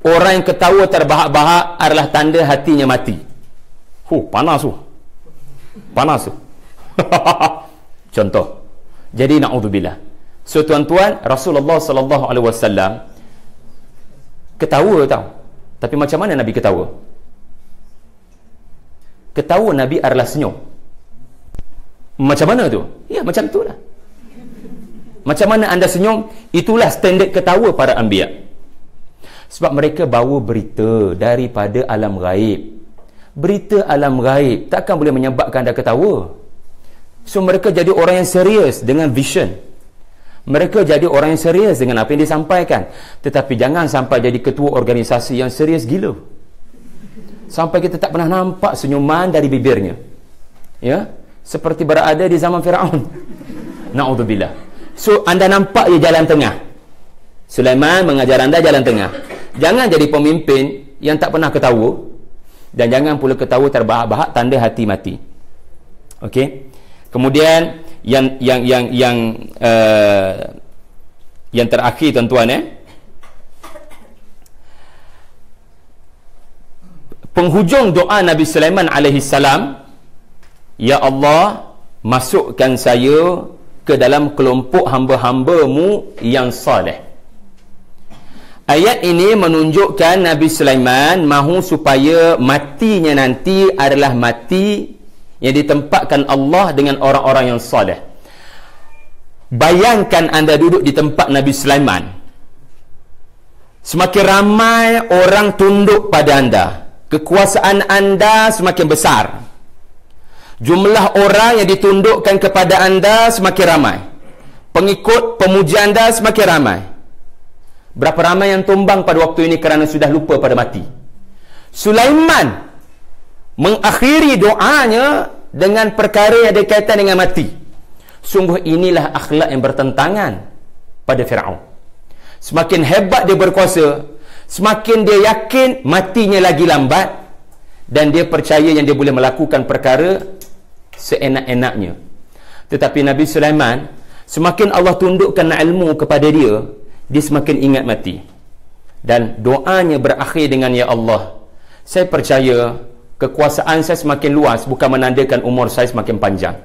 orang yang ketawa terbahak-bahak adalah tanda hatinya mati. Panas tu. Panas tu. Contoh. Jadi na'udzubillah. So tuan-tuan, Rasulullah sallallahu alaihi wasallam ketawa tau. Tapi macam mana Nabi ketawa? Ketawa Nabi adalah senyum. Macam mana tu? Ya, macam itulah. Macam mana anda senyum, itulah standard ketawa para anbiya. Sebab mereka bawa berita daripada alam gaib. Berita alam gaib takkan boleh menyebabkan anda ketawa. So mereka jadi orang yang serius dengan vision. Mereka jadi orang yang serius dengan apa yang disampaikan. Tetapi jangan sampai jadi ketua organisasi yang serius gila, sampai kita tak pernah nampak senyuman dari bibirnya. Ya, seperti berada di zaman Firaun. Na'udzubillah. So anda nampak dia jalan tengah. Sulaiman mengajar anda jalan tengah. Jangan jadi pemimpin yang tak pernah ketawa, dan jangan pula ketawa terbahak-bahak tanda hati mati. Okey. Kemudian yang terakhir tuan-tuan, penghujung doa Nabi Sulaiman alaihi salam, ya Allah, masukkan saya ke dalam kelompok hamba-hamba-Mu yang saleh. Ayat ini menunjukkan Nabi Sulaiman mahu supaya matinya nanti adalah mati yang ditempatkan Allah dengan orang-orang yang saleh. Bayangkan anda duduk di tempat Nabi Sulaiman. Semakin ramai orang tunduk pada anda, kekuasaan anda semakin besar, jumlah orang yang ditundukkan kepada anda semakin ramai, pengikut pemuja anda semakin ramai. Berapa ramai yang tumbang pada waktu ini kerana sudah lupa pada mati? Sulaiman mengakhiri doanya dengan perkara yang ada kaitan dengan mati. Sungguh inilah akhlak yang bertentangan pada Firaun. Semakin hebat dia berkuasa, semakin dia yakin matinya lagi lambat, dan dia percaya yang dia boleh melakukan perkara seenak-enaknya. Tetapi Nabi Sulaiman, semakin Allah tundukkan ilmu kepada dia, dia semakin ingat mati. Dan doanya berakhir dengan, ya Allah, saya percaya kekuasaan saya semakin luas bukan menandakan umur saya semakin panjang.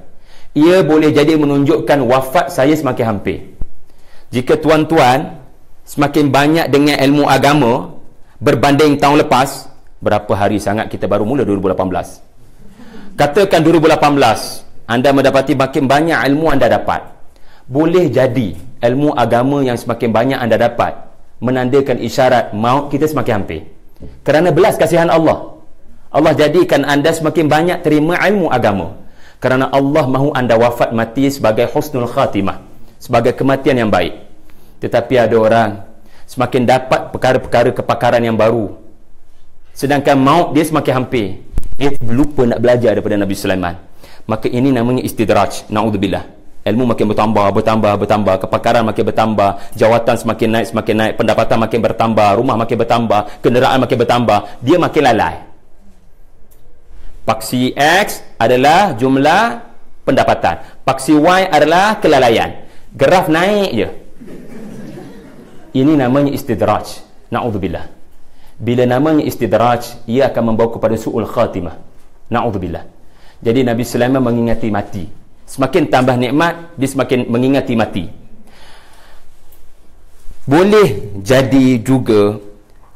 Ia boleh jadi menunjukkan wafat saya semakin hampir. Jika tuan-tuan semakin banyak dengan ilmu agama berbanding tahun lepas, berapa hari sangat kita baru mula 2018. Katakan 2018 anda mendapati makin banyak ilmu anda dapat, boleh jadi ilmu agama yang semakin banyak anda dapat menandakan isyarat maut kita semakin hampir. Kerana belas kasihan Allah, Allah jadikan anda semakin banyak terima ilmu agama, kerana Allah mahu anda wafat mati sebagai husnul khatimah, sebagai kematian yang baik. Tetapi ada orang semakin dapat perkara-perkara kepakaran yang baru, sedangkan maut dia semakin hampir, dia lupa nak belajar daripada Nabi Sulaiman. Maka ini namanya istidraj. Na'udzubillah. Ilmu makin bertambah, kepakaran makin bertambah, jawatan semakin naik, pendapatan makin bertambah, rumah makin bertambah, kenderaan makin bertambah, dia makin lalai. Paksi X adalah jumlah pendapatan, paksi Y adalah kelalaian. Graf naik je. Ini namanya istidraj. Na'udzubillah. Bila namanya istidraj, ia akan membawa kepada su'ul khatimah. Na'udzubillah. Jadi Nabi Sulaiman mengingati mati. Semakin tambah nikmat, dia semakin mengingati mati. Boleh jadi juga,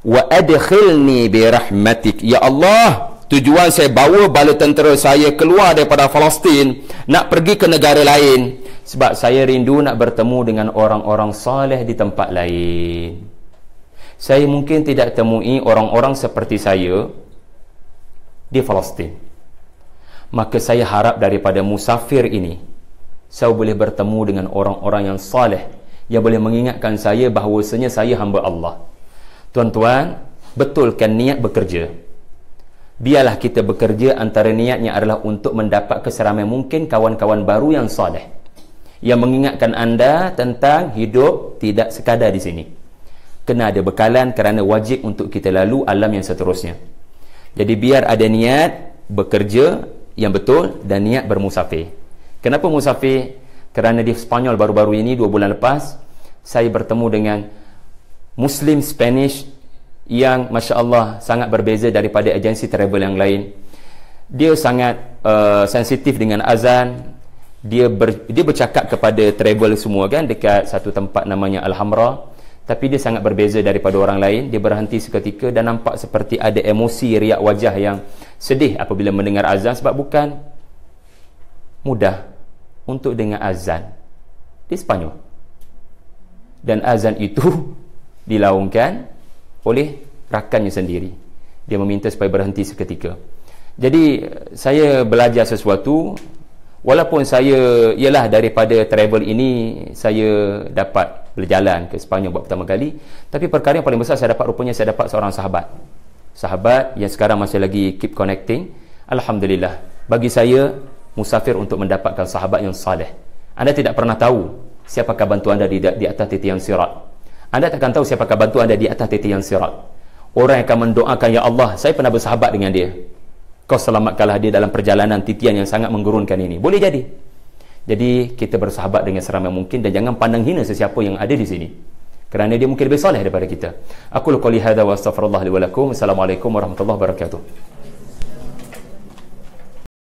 wa adkhilni bi rahmatik, ya Allah, tujuan saya bawa bala tentera saya keluar daripada Palestin, nak pergi ke negara lain, sebab saya rindu nak bertemu dengan orang-orang saleh di tempat lain. Saya mungkin tidak temui orang-orang seperti saya di Palestin. Maka saya harap daripada musafir ini, saya boleh bertemu dengan orang-orang yang saleh, yang boleh mengingatkan saya bahawasanya saya hamba Allah. Tuan-tuan, betulkan niat bekerja. Biarlah kita bekerja, antara niatnya adalah untuk mendapat keseramai mungkin kawan-kawan baru yang saleh, yang mengingatkan anda tentang hidup tidak sekadar di sini. Kena ada bekalan, kerana wajib untuk kita lalu alam yang seterusnya. Jadi biar ada niat bekerja yang betul dan niat bermusafir. Kenapa musafir? Kerana di Spanyol baru-baru ini, 2 bulan lepas, saya bertemu dengan Muslim Spanish yang Masya Allah sangat berbeza daripada agensi travel yang lain. Dia sangat sensitif dengan azan. Dia bercakap kepada travel semua kan, dekat satu tempat namanya Alhambra. Tapi dia sangat berbeza daripada orang lain. Dia berhenti seketika dan nampak seperti ada emosi riak wajah yang sedih apabila mendengar azan, sebab bukan mudah untuk dengar azan di Spanyol. Dan azan itu dilaungkan oleh rakannya sendiri. Dia meminta supaya berhenti seketika. Jadi saya belajar sesuatu. Walaupun saya, ialah daripada travel ini saya dapat berjalan ke Sepanyol buat pertama kali, tapi perkara yang paling besar saya dapat, rupanya saya dapat seorang sahabat yang sekarang masih lagi keep connecting. Alhamdulillah, bagi saya musafir untuk mendapatkan sahabat yang saleh. Anda tidak pernah tahu siapakah bantu anda di atas titian sirat. Anda takkan tahu siapakah bantu anda di atas titian sirat. Orang yang akan mendoakan, ya Allah, saya pernah bersahabat dengan dia, kau selamatkanlah dia dalam perjalanan titian yang sangat menggurunkan ini. Boleh jadi. Jadi kita bersahabat dengan seramai mungkin dan jangan pandang hina sesiapa yang ada di sini, kerana dia mungkin lebih soleh daripada kita. Aku qouli hadza wa astaghfirullah li wa lakum. Assalamualaikum warahmatullahi wabarakatuh.